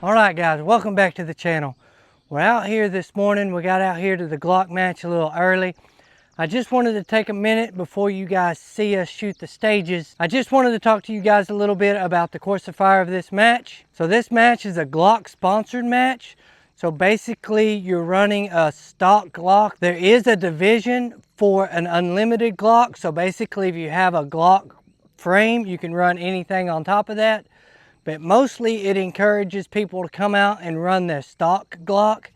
All right guys, welcome back to the channel. We're out here this morning. We got out here to the Glock match a little early. I just wanted to take a minute before you guys see us shoot the stages. I just wanted to talk to you guys a little bit about the course of fire of this match. So this match is a Glock sponsored match. So basically you're running a stock Glock. There is a division for an unlimited Glock. So basically if you have a Glock frame, you can run anything on top of that. But mostly it encourages people to come out and run their stock Glock.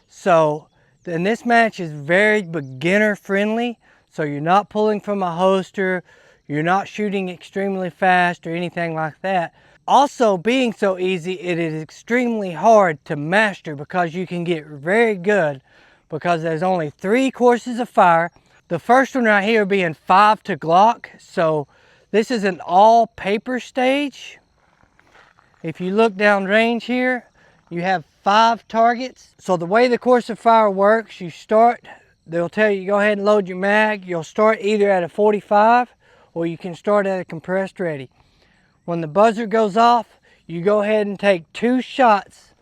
So then this match is very beginner friendly. So you're not pulling from a holster, you're not shooting extremely fast or anything like that. Also, being so easy, it is extremely hard to master because you can get very good because there's only 3 courses of fire. The first one right here being 5 to Glock. So this is an all paper stage. If you look down range here, you have 5 targets. So the way the course of fire works, you start, they'll tell you go ahead and load your mag. You'll start either at a 45 or you can start at a compressed ready. When the buzzer goes off, you go ahead and take 2 shots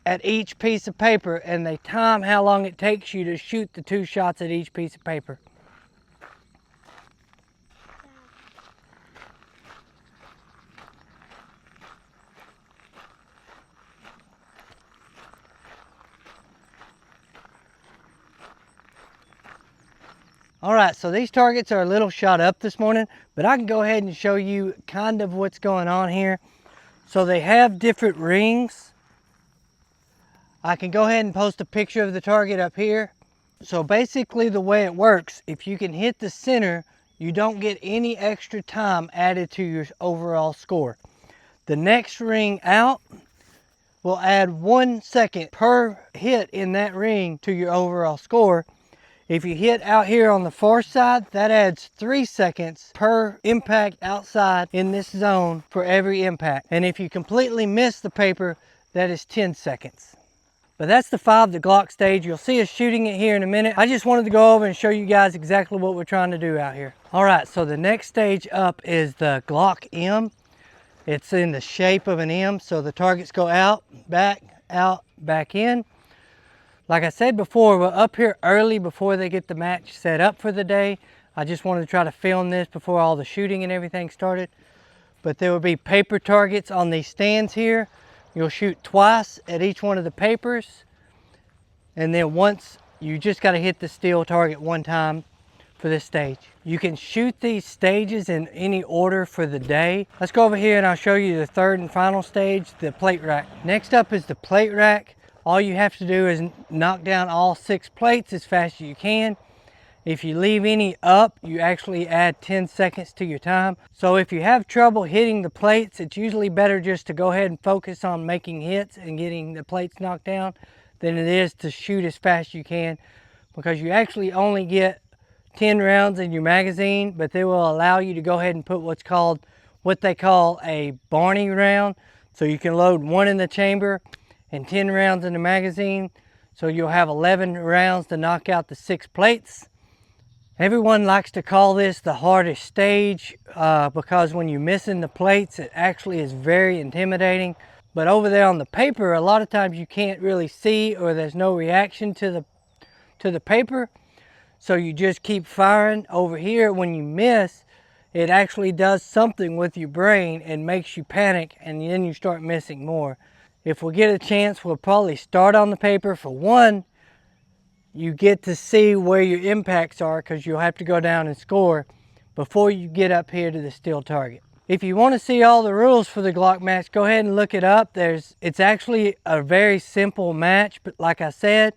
at each piece of paper, and they time how long it takes you to shoot the 2 shots at each piece of paper. All right, so these targets are a little shot up this morning, but I can go ahead and show you kind of what's going on here. So they have different rings. I can go ahead and post a picture of the target up here. So basically the way it works, if you can hit the center, you don't get any extra time added to your overall score. The next ring out will add 1 second per hit in that ring to your overall score. If you hit out here on the far side, that adds 3 seconds per impact outside in this zone for every impact. And if you completely miss the paper, that is 10 seconds. But that's the 5 to Glock stage. You'll see us shooting it here in a minute. I just wanted to go over and show you guys exactly what we're trying to do out here. All right, so the next stage up is the Glock M. It's in the shape of an M, so the targets go out, back in. Like I said before, we're up here early before they get the match set up for the day. I just wanted to try to film this before all the shooting and everything started. But there will be paper targets on these stands here. You'll shoot twice at each one of the papers. And then once, you just got to hit the steel target 1 time for this stage. You can shoot these stages in any order for the day. Let's go over here and I'll show you the 3rd and final stage, the plate rack. Next up is the plate rack. All you have to do is knock down all 6 plates as fast as you can. If you leave any up, you actually add 10 seconds to your time. So if you have trouble hitting the plates, it's usually better just to go ahead and focus on making hits and getting the plates knocked down than it is to shoot as fast as you can, because you actually only get 10 rounds in your magazine, but they will allow you to go ahead and put what they call a Barney round. So you can load 1 in the chamber and 10 rounds in the magazine, so you'll have 11 rounds to knock out the 6 plates. Everyone likes to call this the hardest stage because when you're missing the plates, it actually is very intimidating. But over there on the paper, a lot of times you can't really see, or there's no reaction to the paper, so you just keep firing. Over here, when you miss, it actually does something with your brain and makes you panic, and then you start missing more. If we get a chance, we'll probably start on the paper. For one, you get to see where your impacts are because you'll have to go down and score before you get up here to the steel target. If you want to see all the rules for the Glock match, go ahead and look it up. It's actually a very simple match, but like I said,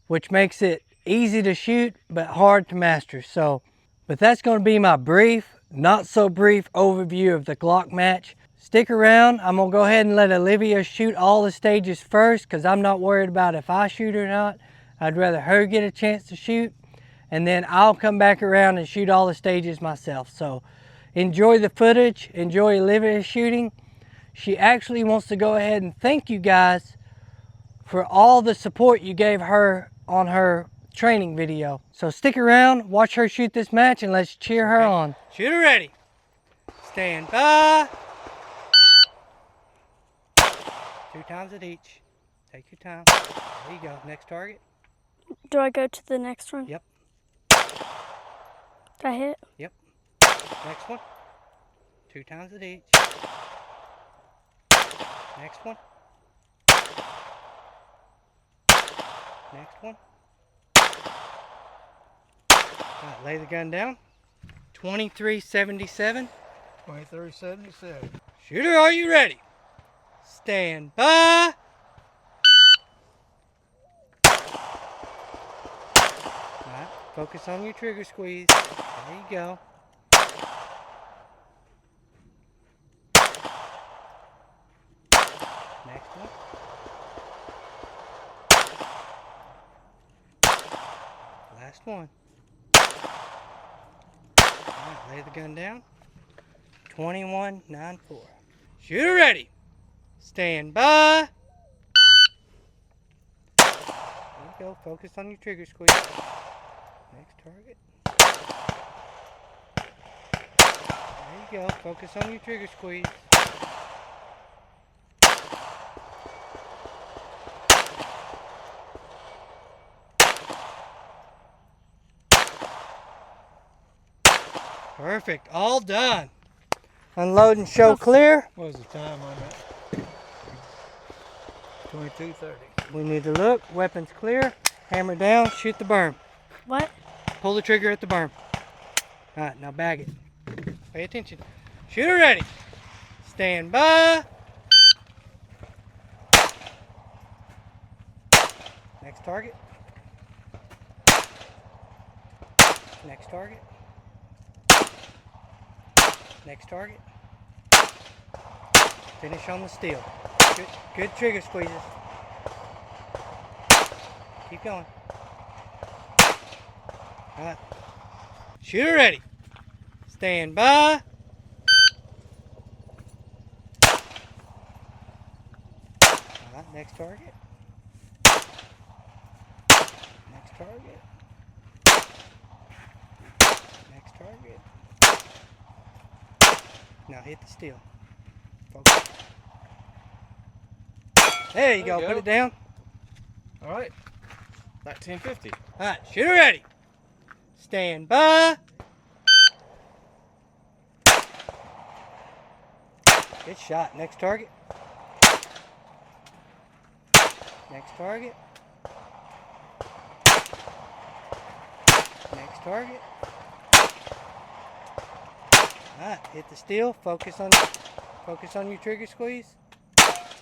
which makes it easy to shoot but hard to master. But that's going to be my brief, not so brief overview of the Glock match. Stick around. I'm going to go ahead and let Olivia shoot all the stages first because I'm not worried about if I shoot or not. I'd rather her get a chance to shoot, and then I'll come back around and shoot all the stages myself. So enjoy the footage. Enjoy Olivia's shooting. She actually wants to go ahead and thank you guys for all the support you gave her on her training video. So stick around, watch her shoot this match, and let's cheer her on. Shooter ready. Stand by. 2 times at each. Take your time. There you go. Next target. Do I go to the next one? Yep. Did I hit? Yep. Next one. 2 times at each. Next one. Next one. Alright, lay the gun down. 2377. 2377. Shooter, are you ready? Stand by. Alright, focus on your trigger squeeze. There you go. Next one. Last one. Alright, lay the gun down. 2194. Shooter ready. Stand by. There you go. Focus on your trigger squeeze. Next target. There you go. Focus on your trigger squeeze. Perfect. All done. Unload and show clear. What was the time on that? 22:30. We need to look. Weapons clear. Hammer down. Shoot the berm. What? Pull the trigger at the berm. Alright, now bag it. Pay attention. Shooter ready. Stand by. Next target. Next target. Next target. Finish on the steel. Good trigger squeezes. Keep going. Alright. Shooter ready. Stand by. Alright, next target. Next target. Next target. Now hit the steel. Focus. There you go. Put it down. All right. About 1050. All right. Shooter ready. Stand by. Good shot. Next target. Next target. Next target. Alright, hit the steel. Focus on your trigger squeeze.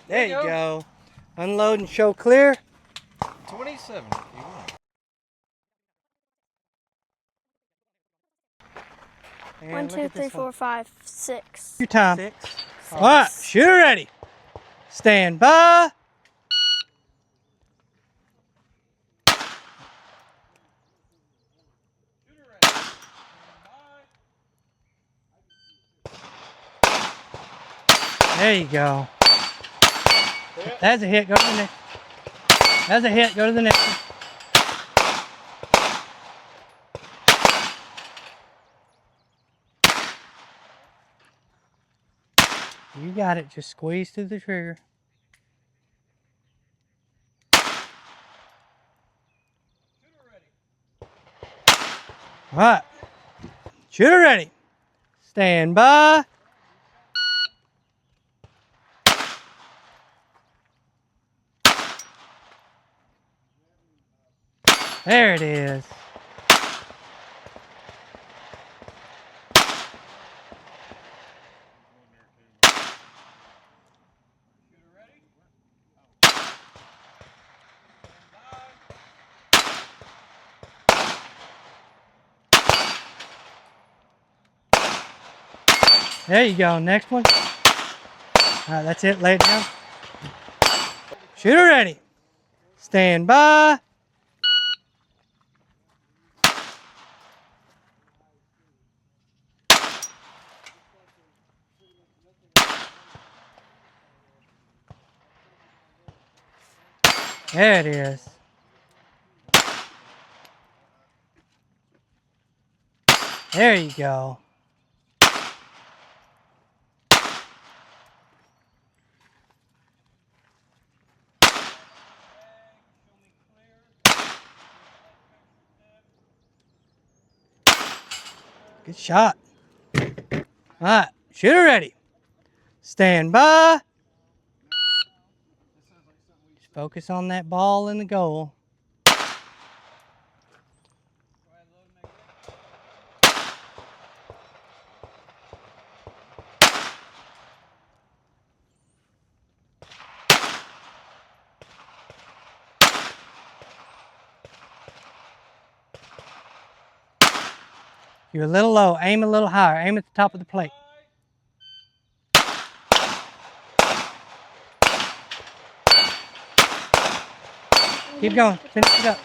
There you go. Unload and show clear. 27. And 1, look 2, at 3, this 4, one. 5, 6. Your time. 6. Alright, shooter ready. Stand by. There you go. That's a hit. Go to the next. That's a hit. Go to the next one. You got it. Just squeeze through the trigger. All right. Shooter ready. Stand by. There it is. There you go. Next one. All right, that's it. Lay it down. Shooter ready. Stand by. There it is. There you go. Good shot. All right, shooter ready. Stand by. Just focus on that ball in the goal. You're a little low. Aim a little higher. Aim at the top of the plate. Keep going. Finish it up.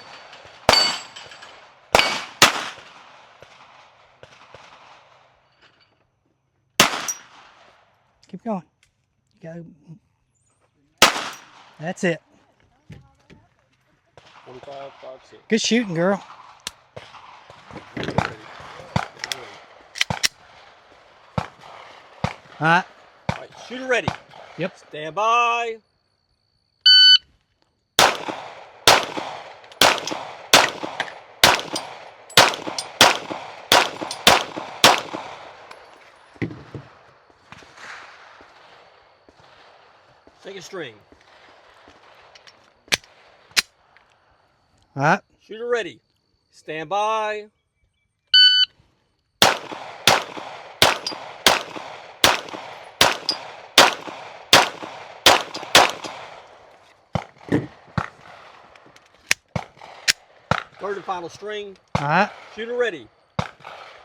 Keep going. You gotta... That's it. 25, 5, 6. Good shooting, girl. All right. All right, shooter ready. Yep. Stand by. Second string. All right. Shooter ready. Stand by. Third and final string. All right. Shooter ready.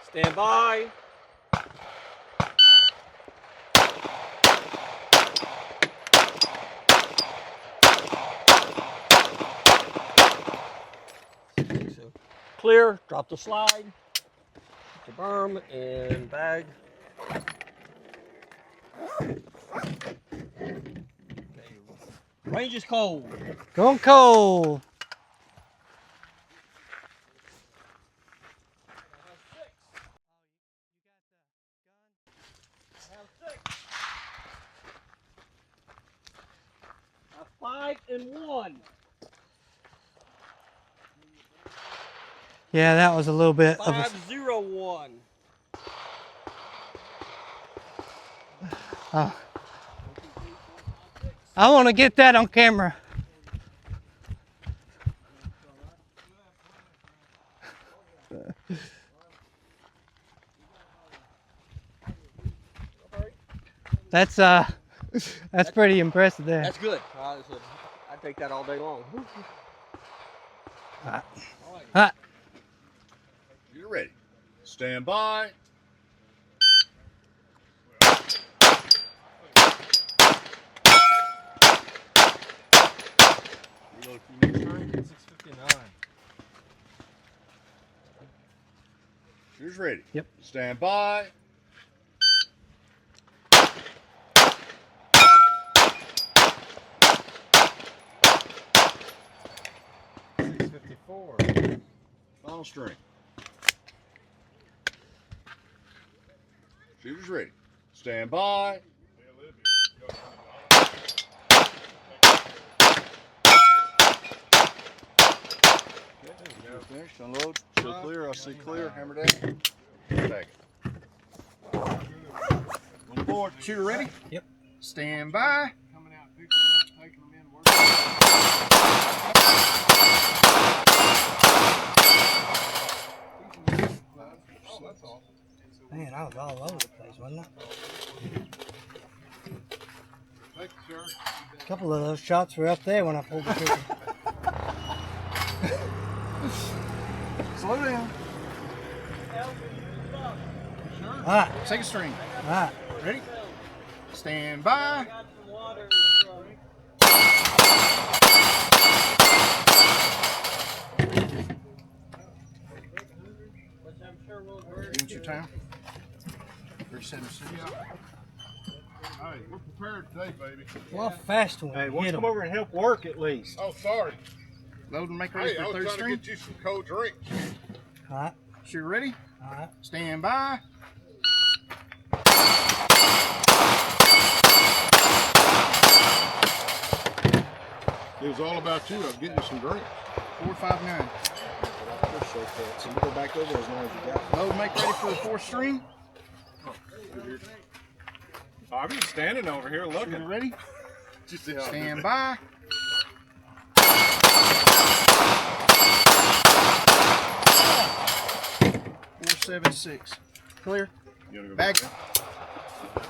Stand by. Clear. Drop the slide. The berm and bag. Okay. Range is cold. Going cold. A 5-1. Yeah, that was a little bit of a... 5-0-1. I want to get that on camera. That's pretty impressive there. That's good. I'd take that all day long. All right. You're ready. Stand by. Reload for you next time. 659. Shooter's ready. Yep. Stand by. Final string. Shooter's ready. Stand by. Finished. Unload. Still clear. I see clear. Hammer down. Bag it. On board. Shooter ready. Yep. Stand by. Coming out, picking them up, taking them in, Oh, that's awesome. Man, I was all over the place, wasn't I? Thank you, sir. A couple of those shots were up there when I pulled the trigger. Slow down. All right. Second string. All right. Ready? Stand by. Give it your time. 37 seconds. Hey, we're prepared today, baby. Well, fast one. Hey, why don't you Hit come 'em. over and help work at least? Oh, sorry. Load and make ready Hey, I for was third trying string. to get you some cold drink. All right. Shooter ready? All right. Stand by. It was all about you. I was getting you some drink. 459. shortcut. So you go back over as long as you got. Load, make ready for the 4th string. I'm just standing over here You looking. ready? Just see how Stand by. Four, 7, 6. Clear. You wanna go Back. back there?